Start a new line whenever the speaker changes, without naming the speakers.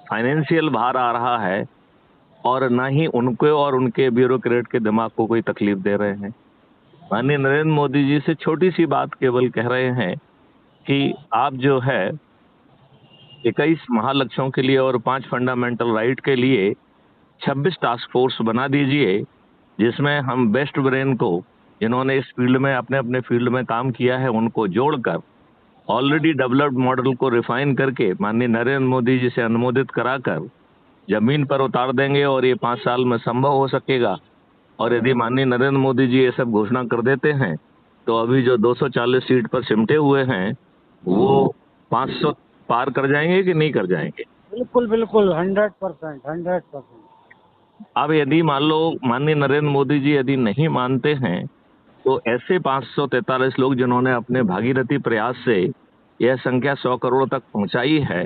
Financial भार आ रहा है और ना ही उनको और उनके ब्यूरोक्रेट के दिमाग को कोई तकलीफ दे रहे हैं। माननीय नरेंद्र मोदी जी से छोटी सी बात केवल कह रहे हैं कि आप जो है 21 महालक्ष्यों के लिए और 5 फंडामेंटल राइट के लिए 26 टास्क फोर्स बना दीजिए, जिसमें हम बेस्ट ब्रेन को, जिन्होंने इस फील्ड में अपने अपने फील्ड में काम किया है, उनको जोड़कर ऑलरेडी डेवलप्ड मॉडल को रिफाइन करके माननीय नरेंद्र मोदी जी से अनुमोदित कराकर जमीन पर उतार देंगे और ये 5 साल में संभव हो सकेगा। और यदि माननीय नरेंद्र मोदी जी ये सब घोषणा कर देते हैं तो अभी जो 240 सीट पर सिमटे हुए हैं वो 500 पार कर जाएंगे कि नहीं कर जाएंगे?
बिल्कुल बिल्कुल 100%, 100%।
अब यदि मान लो माननीय नरेंद्र मोदी जी यदि नहीं मानते हैं तो ऐसे 543 लोग जिन्होंने अपने भागीरथी प्रयास से यह संख्या 100 करोड़ तक पहुंचाई है,